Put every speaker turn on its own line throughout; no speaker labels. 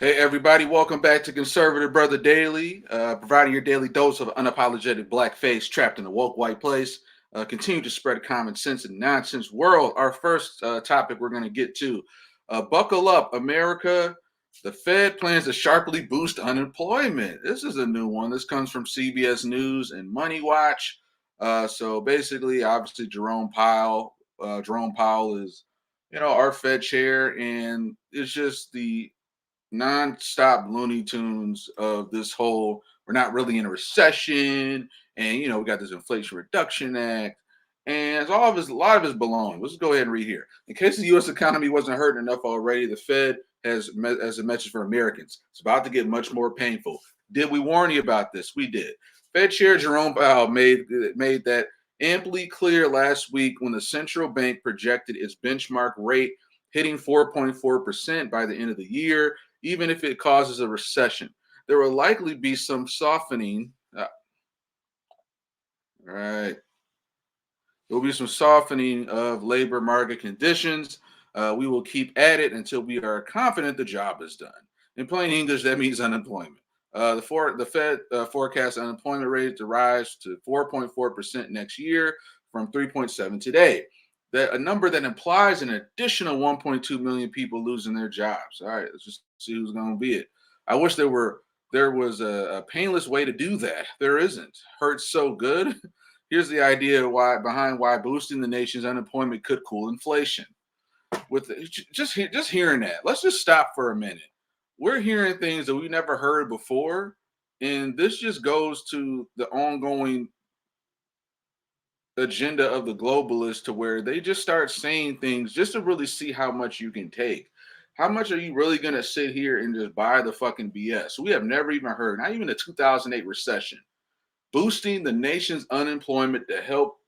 Hey, everybody, welcome back to Conservative Brother Daily, providing your daily dose of unapologetic blackface trapped in a woke white place. Continue to spread common sense and nonsense world. Our first topic we're going to get to. Buckle up, America. The Fed plans to sharply boost unemployment. This is a new one. This comes from CBS News and Money Watch. So basically, obviously, Jerome Powell is, our Fed chair, and it's just the non-stop Looney Tunes of this whole we're not really in a recession, and we got this Inflation Reduction Act, and it's all of his a lot of his baloney. Let's go ahead and read here. In case the U.S. economy wasn't hurting enough already, the Fed has a message for Americans. It's about to get much more painful. Did we warn you about this? We did. Fed Chair Jerome Powell made that amply clear last week when the central bank projected its benchmark rate hitting 4.4% by the end of the year, even if it causes a recession. There will likely be some softening. Right. There will be some softening of labor market conditions. We will keep at it until we are confident the job is done. In plain English, that means unemployment. The Fed forecasts unemployment rate to rise to 4.4% next year from 3.7 today. That a number that implies an additional 1.2 million people losing their jobs. All right, let's just see who's going to be it. I wish there was a painless way to do that. There isn't. Hurts so good. Here's the idea behind why boosting the nation's unemployment could cool inflation. Just hearing that, let's just stop for a minute. We're hearing things that we never heard before, and this just goes to the ongoing agenda of the globalists, to where they just start saying things just to really see how much you can take. How much are you really going to sit here and just buy the fucking BS? We have never even heard, not even the 2008 recession, boosting the nation's unemployment to help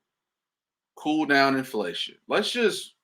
cool down inflation. Let's just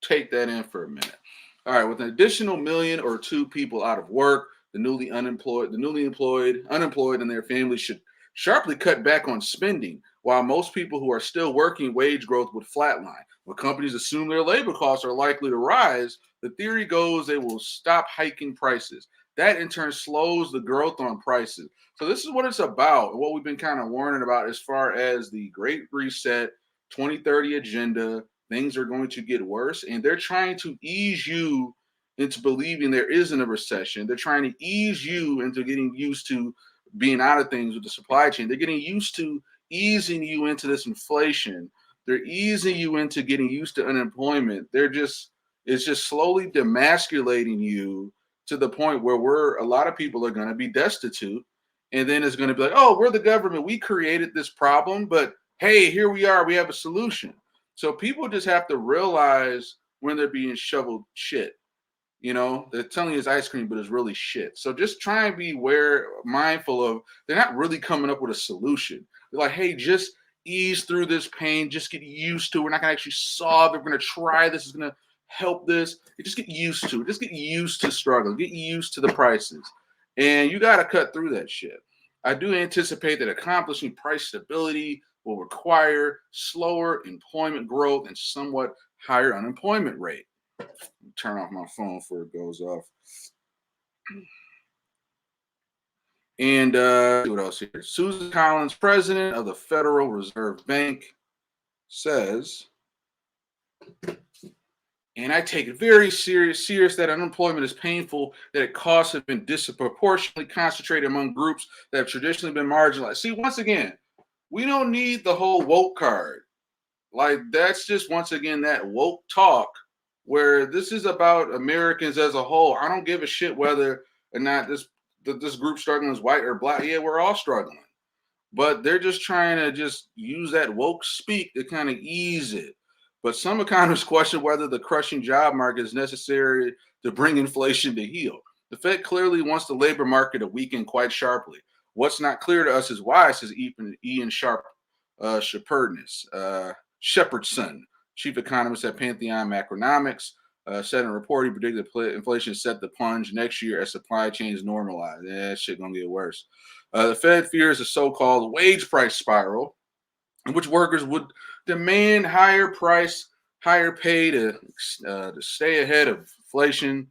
take that in for a minute. All right, with an additional million or two people out of work, the newly unemployed, and their families should sharply cut back on spending, while most people who are still working, wage growth would flatline. When companies assume their labor costs are likely to rise, the theory goes they will stop hiking prices. That in turn slows the growth on prices. So this is what it's about, and what we've been kind of warning about as far as the Great Reset 2030 agenda. Things are going to get worse, and they're trying to ease you into believing there isn't a recession. They're trying to ease you into getting used to being out of things with the supply chain. They're getting used to easing you into this inflation. They're easing you into getting used to unemployment. It's just slowly demasculating you to the point where a lot of people are going to be destitute, and then it's going to be like, oh, we're the government, we created this problem, but hey, here we are, we have a solution. So people just have to realize when they're being shoveled shit. They're telling you it's ice cream, but it's really shit. So just try and be mindful of, they're not really coming up with a solution. They're like, hey, just ease through this pain. Just get used to it. We're not going to actually solve it. We're going to try this. It's going to help this. You just get used to it. Just get used to struggle. Get used to the prices. And you got to cut through that shit. I do anticipate that accomplishing price stability will require slower employment growth and somewhat higher unemployment rate. Turn off my phone before it goes off. And what else here? Susan Collins, president of the Federal Reserve Bank, says, and I take it very serious that unemployment is painful, that costs have been disproportionately concentrated among groups that have traditionally been marginalized. See, once again, we don't need the whole woke card. Like, that's just, once again, that woke talk, where this is about Americans as a whole. I don't give a shit whether or not this group struggling is white or black. Yeah, we're all struggling. But they're just trying to just use that woke speak to kind of ease it. But some economists question whether the crushing job market is necessary to bring inflation to heel. The Fed clearly wants the labor market to weaken quite sharply. What's not clear to us is why, says Ian Shepherdson, chief economist at Pantheon Macronomics, said in a report he predicted inflation set the plunge next year as supply chains normalize. Yeah, that shit gonna get worse. The Fed fears a so-called wage price spiral, in which workers would demand higher pay to stay ahead of inflation.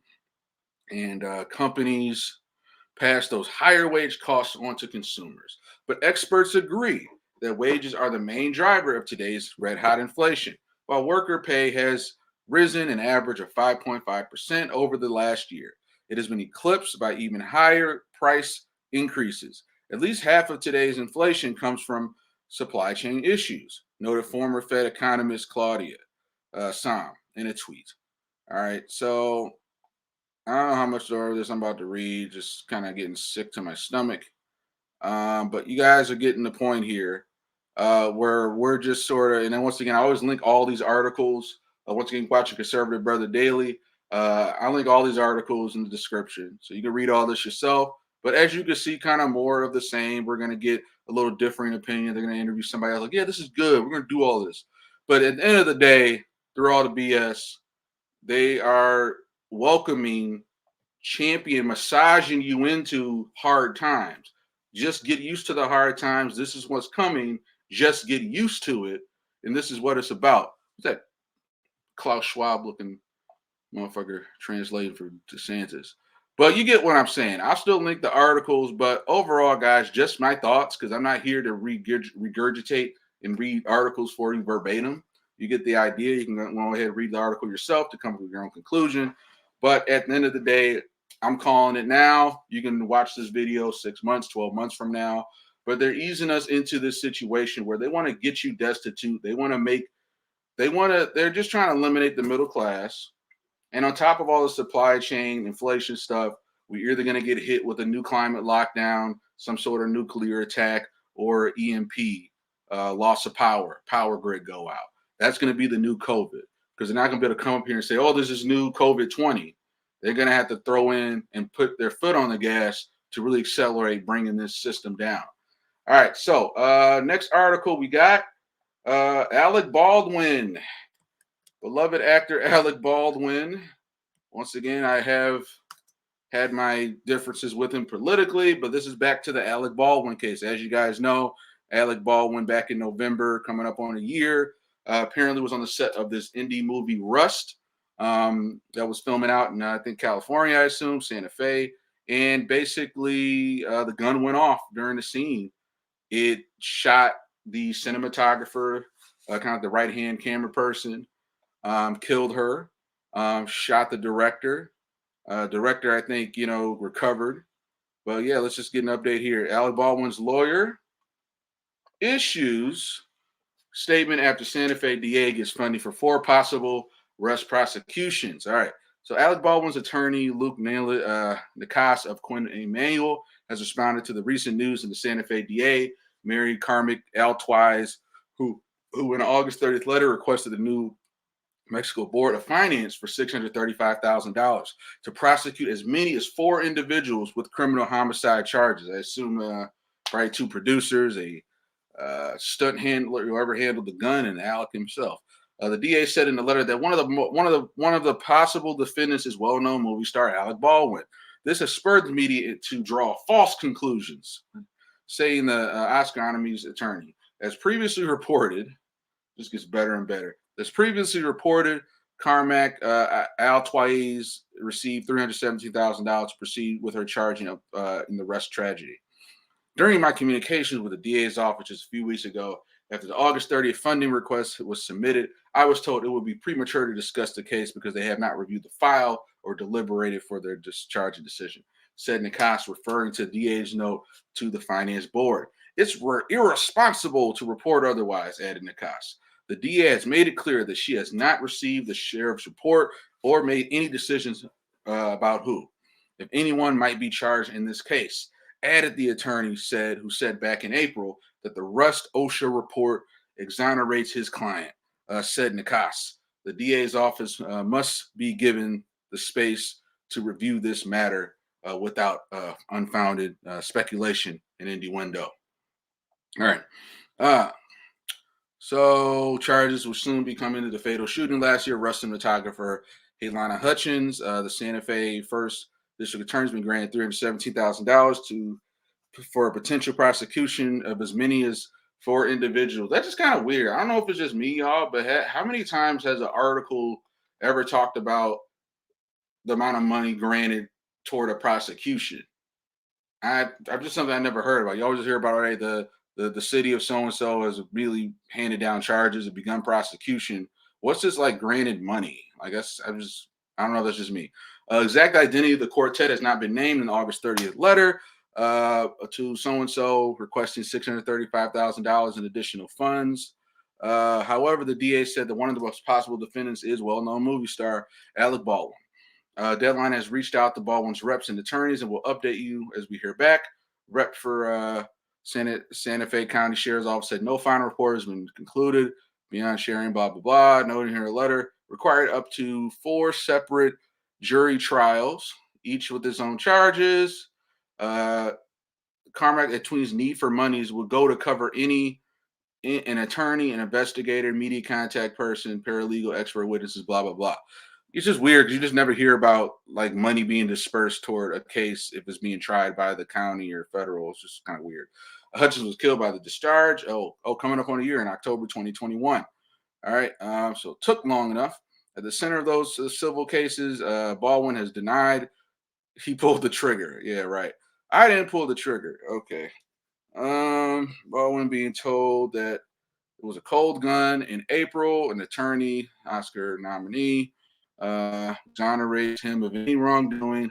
and companies pass those higher wage costs on to consumers. But experts agree that wages are the main driver of today's red hot inflation, while worker pay has risen an average of 5.5% over the last year. It has been eclipsed by even higher price increases. At least half of today's inflation comes from supply chain issues, noted former Fed economist Claudia Sam in a tweet. All right, so I don't know how much more of this I'm about to read, just kind of getting sick to my stomach. But you guys are getting the point here, where we're just sort of, and then once again, I always link all these articles. Once again, watching Conservative Brother Daily. I link all these articles in the description, so you can read all this yourself. But as you can see, kind of more of the same. We're gonna get a little differing opinion. They're gonna interview somebody else, like, yeah, this is good. We're gonna do all this. But at the end of the day, through all the BS, they are welcoming, champion, massaging you into hard times. Just get used to the hard times. This is what's coming. Just get used to it. And this is what it's about. What's that Klaus Schwab looking motherfucker translating for DeSantis? But you get what I'm saying. I'll still link the articles, but overall, guys, just my thoughts, because I'm not here to regurgitate and read articles for you verbatim. You get the idea. You can go ahead and read the article yourself to come to your own conclusion. But at the end of the day, I'm calling it now. You can watch this video 6 months, 12 months from now. But they're easing us into this situation where they want to get you destitute. They're just trying to eliminate the middle class. And on top of all the supply chain inflation stuff, we're either going to get hit with a new climate lockdown, some sort of nuclear attack, or EMP, loss of power grid go out. That's going to be the new COVID, because they're not going to be able to come up here and say, oh, this is new COVID 20. They're going to have to throw in and put their foot on the gas to really accelerate bringing this system down. All right, so next article we got Alec Baldwin, beloved actor Alec Baldwin. Once again, I have had my differences with him politically, but this is back to the Alec Baldwin case. As you guys know, Alec Baldwin back in November, coming up on a year, apparently was on the set of this indie movie Rust that was filming out in, I think, California, I assume, Santa Fe. And basically, the gun went off during the scene. It shot the cinematographer, kind of the right-hand camera person, killed her, shot the director. Director, I think, recovered. But yeah, let's just get an update here. Alec Baldwin's lawyer issues statement after Santa Fe DA gets funding for 4 possible Rust prosecutions. All right. So Alec Baldwin's attorney, Luke Nikas of Quinn Emanuel, has responded to the recent news in the Santa Fe DA, Mary Carmick Altwise, who in an August 30th letter requested a new Mexico Board of Finance for $635,000 to prosecute as many as 4 individuals with criminal homicide charges. I assume probably 2 producers, a stunt handler, whoever handled the gun, and Alec himself. The DA said in the letter that one of the possible defendants is well-known movie star Alec Baldwin. This has spurred the media to draw false conclusions, saying the Oscar nomination's attorney, as previously reported. Just gets better and better. As previously reported, Carmack Altwise received $317,000 to proceed with her charging in the Rust tragedy. During my communications with the DA's office just a few weeks ago, after the August 30th funding request was submitted, I was told it would be premature to discuss the case because they have not reviewed the file or deliberated for their discharging decision, said Nikas, referring to the DA's note to the Finance Board. It's irresponsible to report otherwise, added Nikas. The DA has made it clear that she has not received the sheriff's report or made any decisions about who, if anyone, might be charged in this case. Added the attorney who said back in April that the Rust OSHA report exonerates his client, said Nikas. The DA's office must be given the space to review this matter without unfounded speculation and innuendo. All right. So charges will soon be coming to the fatal shooting last year. Rust cinematographer Haylana Hutchins, the Santa Fe First District Attorney's been granted $317,000 for a potential prosecution of as many as 4 individuals. That's just kind of weird. I don't know if it's just me, y'all, but how many times has an article ever talked about the amount of money granted toward a prosecution. I'm just something I never heard about. You always hear about, right? The city of so and so has really handed down charges and begun prosecution. What's this like granted money? I guess I don't know if that's just me. Exact identity of the quartet has not been named in the August 30th letter to so and so requesting $635,000 in additional funds. However, the DA said that one of the most possible defendants is well-known movie star Alec Baldwin. Deadline has reached out to Baldwin's reps and attorneys and will update you as we hear back. Rep for Santa Fe County Sheriff's Office said no final report has been concluded beyond sharing, blah, blah, blah. Noting here a letter required up to 4 separate jury trials, each with its own charges. Carmack Atween's need for monies would go to cover an attorney, an investigator, media contact person, paralegal, expert witnesses, blah, blah, blah. It's just weird because you just never hear about like money being dispersed toward a case if it's being tried by the county or federal. It's just kind of weird. Hutchins was killed by the discharge. Coming up on a year in October 2021. All right. So it took long enough. At the center of those civil cases, Baldwin has denied he pulled the trigger. Yeah, right. I didn't pull the trigger. Okay. Baldwin being told that it was a cold gun in April. An attorney, Oscar nominee, exonerates him of any wrongdoing.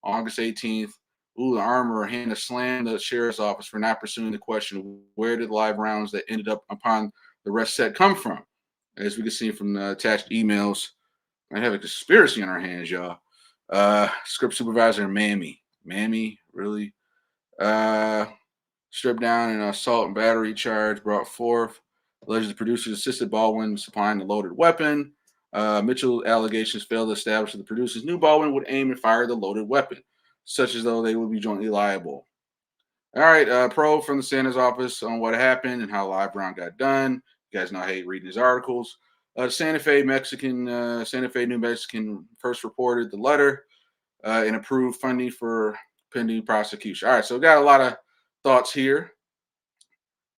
August 18th. The armorer Hannah slammed the sheriff's office for not pursuing the question of where did live rounds that ended up upon the rest set come from. As we can see from the attached emails, I have a conspiracy on our hands, y'all. Script supervisor Mammy, really? Stripped down and assault and battery charge brought forth. Alleged the producers assisted Baldwin supplying the loaded weapon. Mitchell allegations failed to establish that the producers knew Baldwin would aim and fire the loaded weapon, such as though they would be jointly liable. All right, probe from the senator's office on what happened and how live round got done. You guys know I hate reading his articles. Santa Fe, New Mexican first reported the letter and approved funding for pending prosecution. All right, so we got a lot of thoughts here.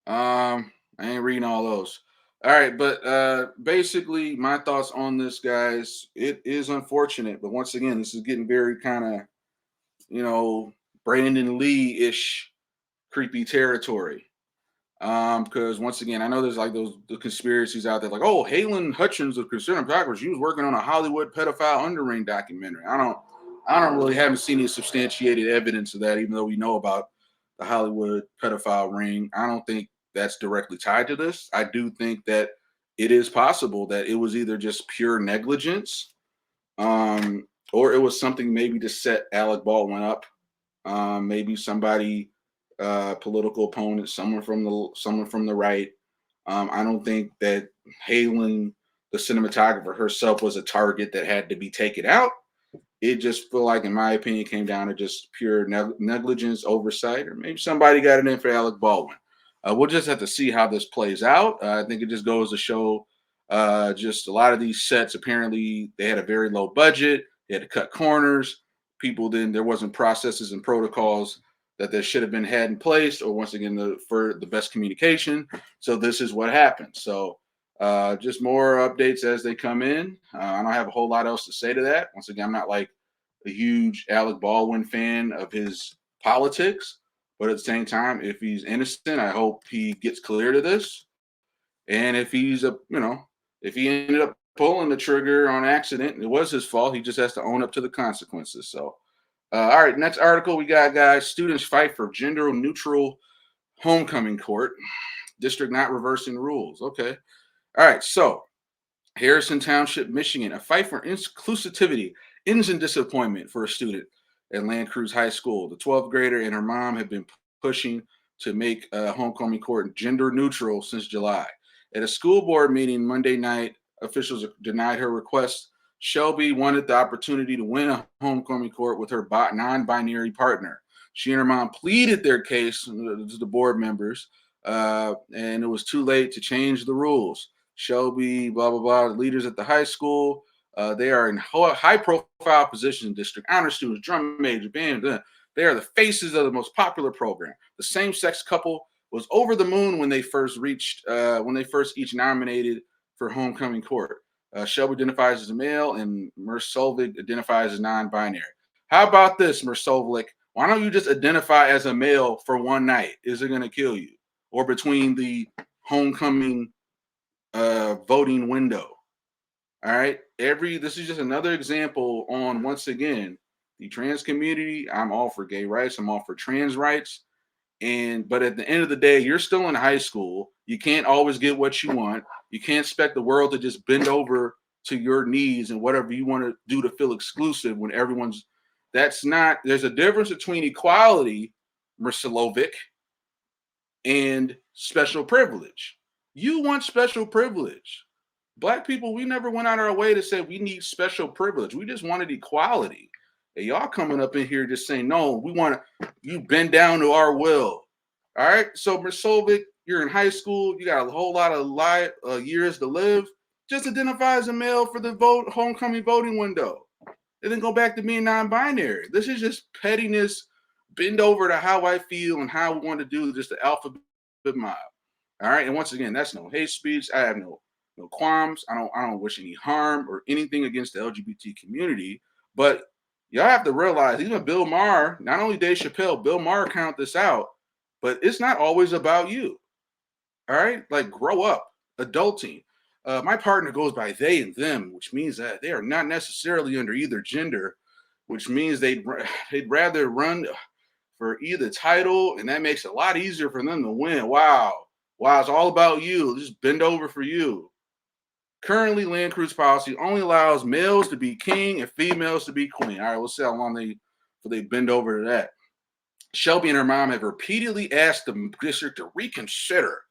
I ain't reading all those. All right, but basically my thoughts on this, guys, it is unfortunate, but once again, this is getting very kind of, Brandon Lee-ish creepy territory. Because once again, I know there's like the conspiracies out there, like, oh, Halen Hutchins of ConservativeBrotherDaily, she was working on a Hollywood pedophile underring documentary. I don't really haven't seen any substantiated evidence of that, even though we know about the Hollywood pedophile ring. I don't think that's directly tied to this. I do think that it is possible that it was either just pure negligence, or it was something maybe to set Alec Baldwin up. Maybe somebody, political opponent, someone from the right. I don't think that Halen, the cinematographer herself, was a target that had to be taken out. It just feel like, in my opinion, came down to just pure negligence, oversight, or maybe somebody got it in for Alec Baldwin. We'll just have to see how this plays out. I think it just goes to show just a lot of these sets, apparently they had a very low budget. They had to cut corners. There wasn't processes and protocols that there should have been had in place, or once again, for the best communication. So this is what happened. So just more updates as they come in. I don't have a whole lot else to say to that. Once again, I'm not like a huge Alec Baldwin fan of his politics, but at the same time, if he's innocent, I hope he gets clear to this. And if if he ended up pulling the trigger on accident, it was his fault. He just has to own up to the consequences. So, all right, next article we got, guys. Students fight for gender neutral homecoming court. District not reversing rules. Okay. All right, so Harrelson Township, Michigan, a fight for inclusivity ends in disappointment for a student at Land Cruz High School. The 12th grader and her mom have been pushing to make homecoming court gender neutral since July. At a school board meeting Monday night, officials denied her request. Shelby wanted the opportunity to win a homecoming court with her non-binary partner. She and her mom pleaded their case to the board members, and it was too late to change the rules. Shelby, blah, blah, blah, leaders at the high school. They are in high-profile positions, district honor students, drum major, band. They are the faces of the most popular program. The same-sex couple was over the moon when they first each nominated for homecoming court. Shelby identifies as a male, and Merce Solvig identifies as non-binary. How about this, Mersovlik? Why don't you just identify as a male for one night? Is it going to kill you? Or between the homecoming voting window. All right. This is just another example on, once again, the trans community. I'm all for gay rights. I'm all for trans rights. But at the end of the day, you're still in high school. You can't always get what you want. You can't expect the world to just bend over to your needs and whatever you want to do to feel exclusive when everyone's that's not there's a difference between equality, Mersilovic, and special privilege. You want special privilege. Black people, we never went out our way to say we need special privilege. We just wanted equality. And y'all coming up in here just saying, no, we want you bend down to our will. All right. So, Mersovic, you're in high school. You got a whole lot of years to live. Just identify as a male for the homecoming voting window. And then go back to being non-binary. This is just pettiness, bend over to how I feel and how we want to do just the alphabet mob. All right. And once again, that's no hate speech. I have no qualms. I don't wish any harm or anything against the LGBT community. But y'all have to realize, even Bill Maher, not only Dave Chappelle, Bill Maher count this out, but it's not always about you. All right? Like, grow up, adulting. My partner goes by they and them, which means that they are not necessarily under either gender, which means they'd rather run for either title, and that makes it a lot easier for them to win. Wow, it's all about you. Just bend over for you. Currently, land cruise policy only allows males to be king and females to be queen. All right, we'll see how long they bend over to that. Shelby and her mom have repeatedly asked the district to reconsider.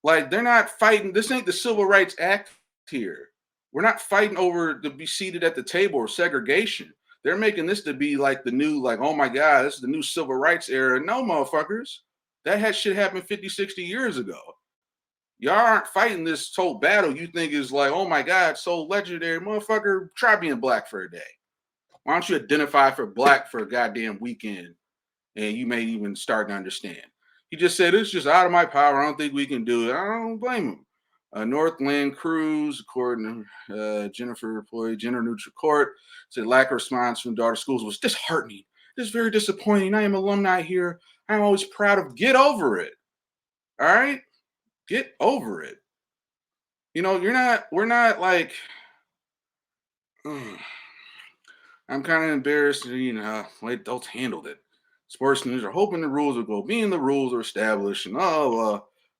Like, they're not fighting. This ain't the Civil Rights Act here. We're not fighting over to be seated at the table or segregation. They're making this to be like the new, like, oh my God, this is the new civil rights era. No, motherfuckers. That shit happened 50, 60 years ago. Y'all aren't fighting this whole battle you think is like, oh my God, so legendary. Motherfucker, try being black for a day. Why don't you identify for black for a goddamn weekend? And you may even start to understand. He just said, it's just out of my power. I don't think we can do it. I don't blame him. Northland Cruise, according to Jennifer Employee, Gender Neutral Court, said lack of response from daughter schools was disheartening. This is very disappointing. I am alumni here. I'm always proud of. Get over it. All right? Get over it. You know, we're not like, I'm kind of embarrassed, you know, how adults handled it. Sports news are hoping the rules will go, being the rules are established. And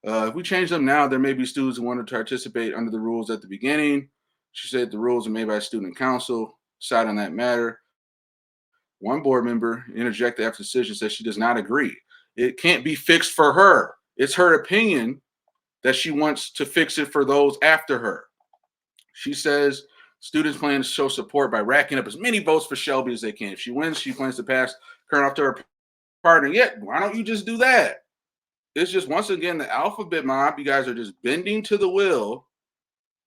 if we change them now, there may be students who want to participate under the rules at the beginning. She said the rules are made by student council, decide on that matter. One board member interjected after the decision, said she does not agree. It can't be fixed for her. It's her opinion that she wants to fix it for those after her. She says students plan to show support by racking up as many votes for Shelby as they can. If she wins, she plans to pass current off to her partner. Yet, why don't you just do that? It's just, once again, the alphabet mob. You guys are just bending to the will.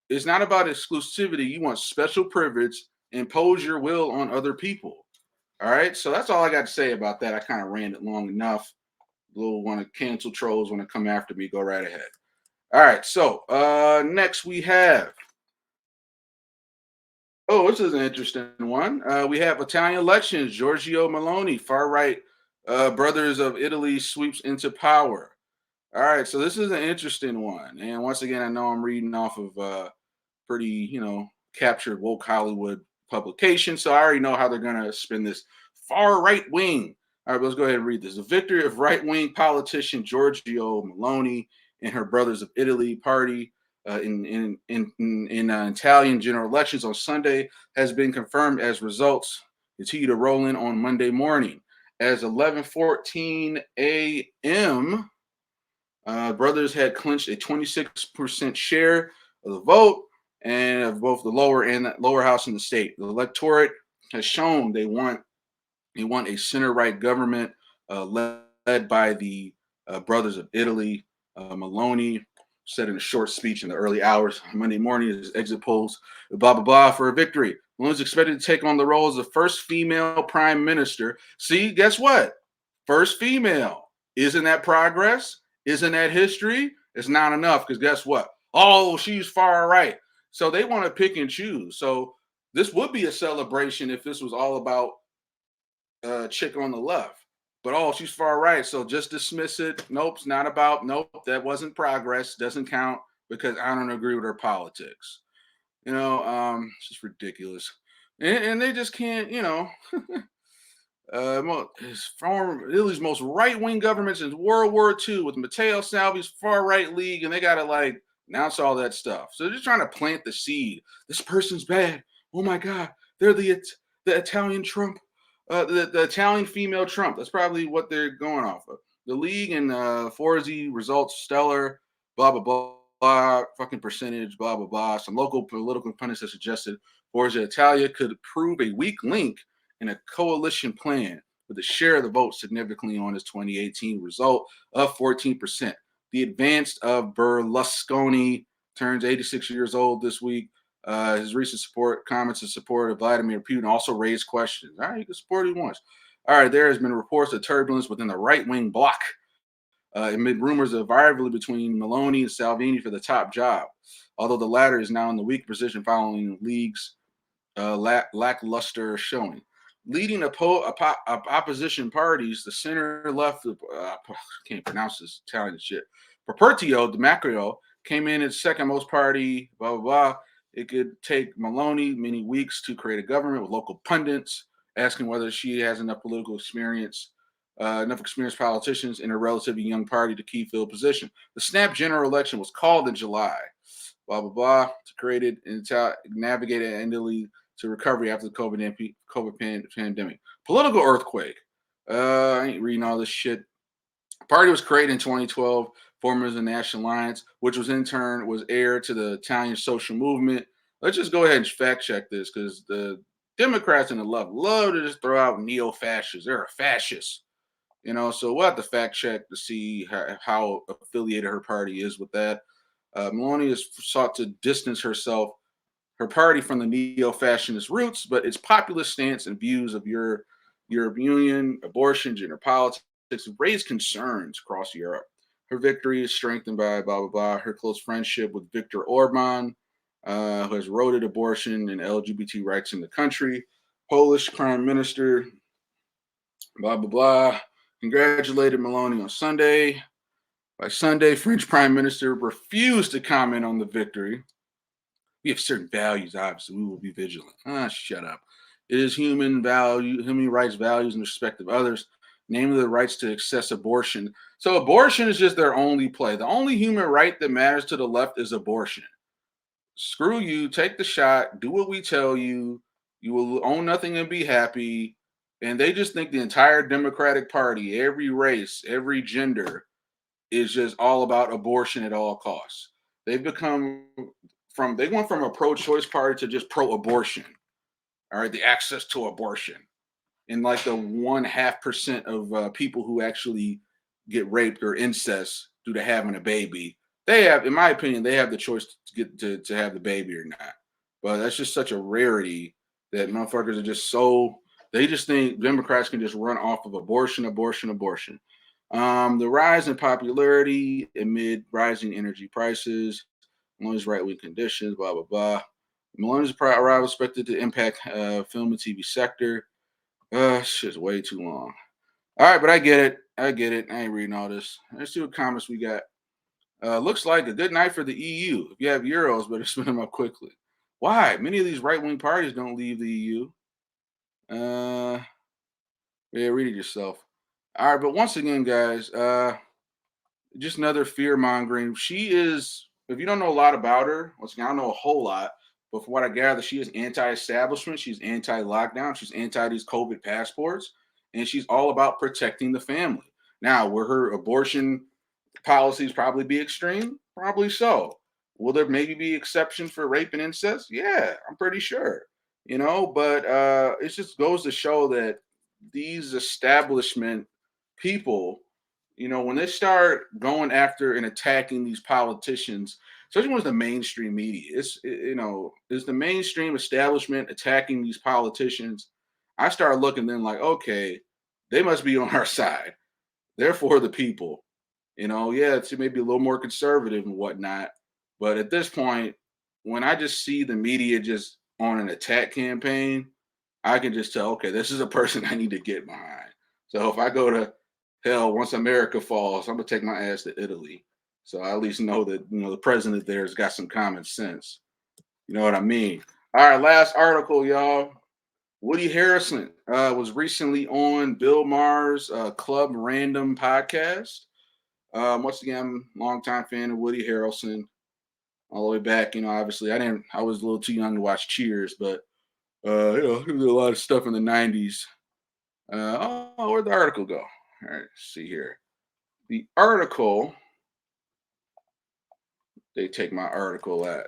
It's not about exclusivity. You want special privilege, impose your will on other people. All right. So that's all I got to say about that. I kind of ran it long enough. Little want to cancel trolls want to come after me. Go right ahead. All right. So next we have. Oh, this is an interesting one. We have Italian elections. Giorgia Meloni, far right brothers of Italy sweeps into power. All right, so this is an interesting one. And once again, I know I'm reading off of pretty, captured woke Hollywood publication. So I already know how they're going to spin this. Far right wing. All right, let's go ahead and read this. The victory of right wing politician Giorgio Meloni and her Brothers of Italy party in Italian general elections on Sunday has been confirmed as results continue to roll in on Monday morning. As 11:14 a.m., brothers had clinched a 26% share of the vote and of both the lower and the lower house in the state. The electorate has shown they want a center-right government led by the Brothers of Italy. Meloni said in a short speech in the early hours Monday morning as exit polls, blah, blah, blah, for a victory. Meloni's expected to take on the role as the first female prime minister. See, guess what? First female. Isn't that progress? Isn't that history? It's not enough because guess what? Oh, she's far right. So they want to pick and choose. So this would be a celebration if this was all about chick on the left. But oh, she's far right, so just dismiss it. Nope, it's not about. Nope, that wasn't progress. Doesn't count because I don't agree with her politics. It's just ridiculous, and they just can't. His former Italy's most right wing governments in World War II with Matteo Salvi's far right league, and they gotta like announce all that stuff. So they're just trying to plant the seed. This person's bad. Oh my God, they're the Italian Trump, the Italian female Trump. That's probably what they're going off of. The league and Forzi results stellar. Blah blah blah blah. Fucking percentage. Blah blah blah. Some local political pundits have suggested Forza Italia could prove a weak link in a coalition plan with a share of the vote significantly on his 2018 result of 14%. The advanced of Berlusconi turns 86 years old this week. His recent comments in support of Vladimir Putin also raised questions. All right, you can support who he wants. All right, there has been reports of turbulence within the right-wing bloc amid rumors of rivalry between Meloni and Salvini for the top job, although the latter is now in the weak position following the league's lackluster showing. Leading opposition parties, the center left, can't pronounce this Italian shit. Propertio Di Macrio came in as second most party, blah, blah, blah. It could take Meloni many weeks to create a government with local pundits asking whether she has enough political experience, enough experienced politicians in a relatively young party to key field position. The snap general election was called in July, blah, blah, blah, to create it and navigate it Italy to recovery after the COVID pandemic. Political earthquake. I ain't reading all this shit. Party was created in 2012, formed as a national alliance, which was in turn was heir to the Italian social movement. Let's just go ahead and fact check this because the Democrats and the left love to just throw out neo-fascists. They're a fascist, so we'll have to fact check to see how affiliated her party is with that. Meloni has sought to distance her party from the neo-fascist roots, but its populist stance and views of Europe Union, abortion, gender politics raised concerns across Europe. Her victory is strengthened by blah, blah, blah, her close friendship with Viktor Orban, who has eroded abortion and LGBT rights in the country. Polish Prime Minister, blah, blah, blah, congratulated Meloni on Sunday. By Sunday, French Prime Minister refused to comment on the victory. We have certain values, obviously. We will be vigilant. Shut up. It is human rights, values, and respect of others, namely the rights to access abortion. So abortion is just their only play. The only human right that matters to the left is abortion. Screw you. Take the shot. Do what we tell you. You will own nothing and be happy. And they just think the entire Democratic Party, every race, every gender, is just all about abortion at all costs. They've become they went from a pro-choice party to just pro-abortion. All right, the access to abortion, and like the 1.5% of people who actually get raped or incest due to having a baby, they have, in my opinion, they have the choice to get to have the baby or not. But that's just such a rarity that motherfuckers are just they just think Democrats can just run off of abortion. The rise in popularity amid rising energy prices, Meloni's right-wing conditions, blah, blah, blah. Meloni's arrival expected to impact film and TV sector. Shit's way too long. All right, but I get it. I ain't reading all this. Let's see what comments we got. Looks like a good night for the EU. If you have euros, better spend them up quickly. Why? Many of these right-wing parties don't leave the EU. Yeah, read it yourself. All right, but once again, guys, just another fear mongering. She is, if you don't know a lot about her, once again, I don't know a whole lot, but from what I gather, she is anti-establishment, she's anti-lockdown, she's anti these COVID passports, and she's all about protecting the family. Now, will her abortion policies probably be extreme? Probably so. Will there maybe be exceptions for rape and incest? Yeah, I'm pretty sure. But it just goes to show that these establishment people, when they start going after and attacking these politicians, especially when it's the mainstream media, it's the mainstream establishment attacking these politicians. I start looking then like, okay, they must be on our side. Therefore, the people, yeah, it's maybe a little more conservative and whatnot. But at this point, when I just see the media just on an attack campaign, I can just tell, okay, this is a person I need to get behind. So if I go to hell once America falls, I'm gonna take my ass to Italy. So I at least know that the president there has got some common sense. You know what I mean? All right, last article, y'all. Woody Harrelson was recently on Bill Maher's Club Random podcast. Once again, I'm a longtime fan of Woody Harrelson. All the way back, obviously I was a little too young to watch Cheers, but he did a lot of stuff in the '90s. Where'd the article go? All right, let's see here. The article, they take my article at.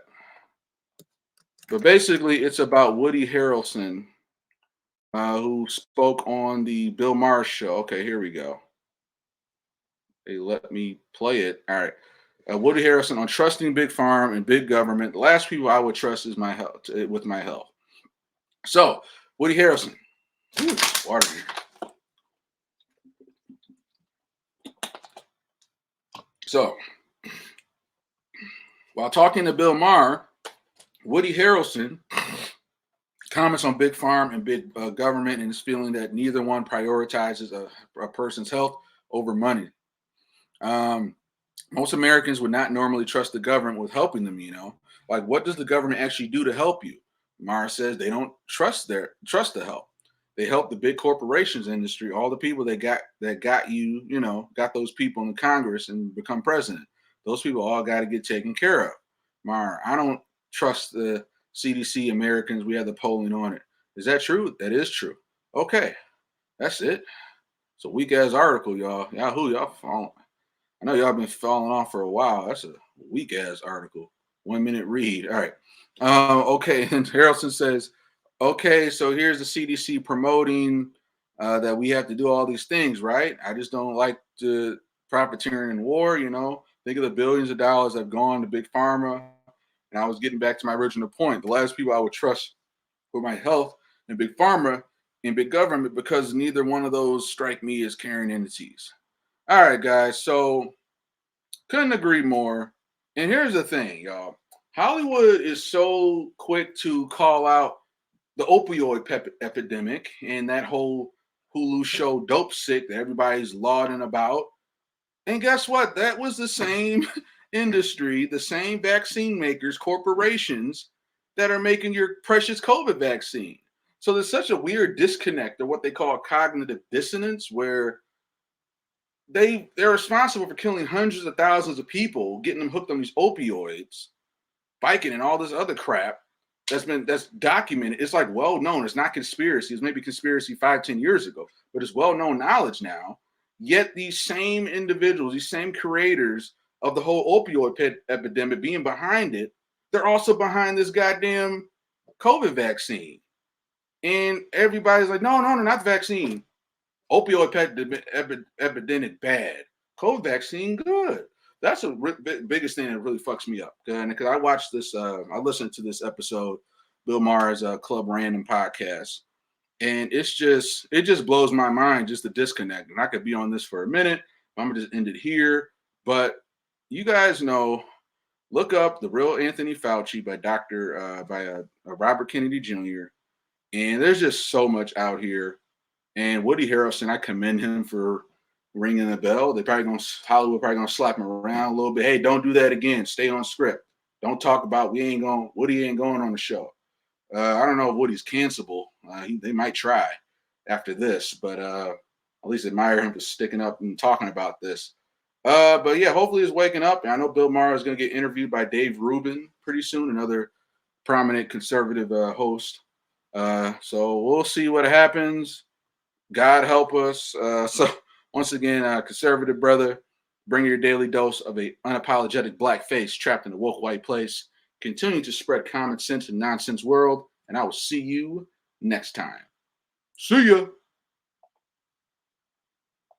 But basically, it's about Woody Harrelson, who spoke on the Bill Maher show. Okay, here we go. They let me play it. All right. Woody Harrelson on trusting big pharma and big government. The last people I would trust is my health with my health. So, Woody Harrelson. Ooh, water here. So, while talking to Bill Maher, Woody Harrelson comments on big pharma and big government and his feeling that neither one prioritizes a person's health over money. Most Americans would not normally trust the government with helping them. Like, what does the government actually do to help you? Maher says they don't trust the help. They help the big corporations industry, all the people that got you, got those people in the Congress and become president. Those people all got to get taken care of. Maher, I don't trust the CDC Americans. We have the polling on it. Is that true? That is true. Okay, that's it. It's a weak ass article, y'all. Y'all falling. I know y'all been falling off for a while. That's a weak ass article. 1 minute read. All right. Okay. And Harrelson says, okay, so here's the CDC promoting that we have to do all these things, right? I just don't like the profiteering in war. Think of the billions of dollars that have gone to big pharma. And I was getting back to my original point. The last people I would trust for my health and big pharma and big government, because neither one of those strike me as caring entities. All right, guys. So couldn't agree more. And here's the thing, y'all. Hollywood is so quick to call out the opioid epidemic and that whole Hulu show Dope Sick that everybody's lauding about. And guess what? That was the same industry, the same vaccine makers, corporations that are making your precious COVID vaccine. So there's such a weird disconnect, or what they call cognitive dissonance, where they're responsible for killing hundreds of thousands of people, getting them hooked on these opioids, biking, and all this other crap that's documented. It's like well known. It's not conspiracy. It's maybe conspiracy 5-10 years ago, but it's well known knowledge now. Yet these same individuals, these same creators of the whole opioid epidemic being behind it, they're also behind this goddamn COVID vaccine. And everybody's like, no, not the vaccine. Opioid epidemic bad. COVID vaccine good. That's the biggest thing that really fucks me up. Because I watched this, I listened to this episode, Bill Maher's Club Random podcast, and it just blows my mind, just the disconnect. And I could be on this for a minute. I'm gonna just end it here. But you guys know, look up The Real Anthony Fauci by Robert Kennedy Jr. And there's just so much out here. And Woody Harrelson, I commend him for ringing the bell. Hollywood probably gonna slap him around a little bit. Hey, don't do that again. Stay on script. Don't talk about Woody ain't going on the show. I don't know if Woody's cancelable. They might try after this, but at least admire him for sticking up and talking about this. But yeah, hopefully he's waking up. And I know Bill Maher is gonna get interviewed by Dave Rubin pretty soon, another prominent conservative host. So we'll see what happens. God help us. So once again, conservative brother, bring your daily dose of a unapologetic black face trapped in a woke white place. Continue to spread common sense in nonsense world, and I will see you next time. See ya.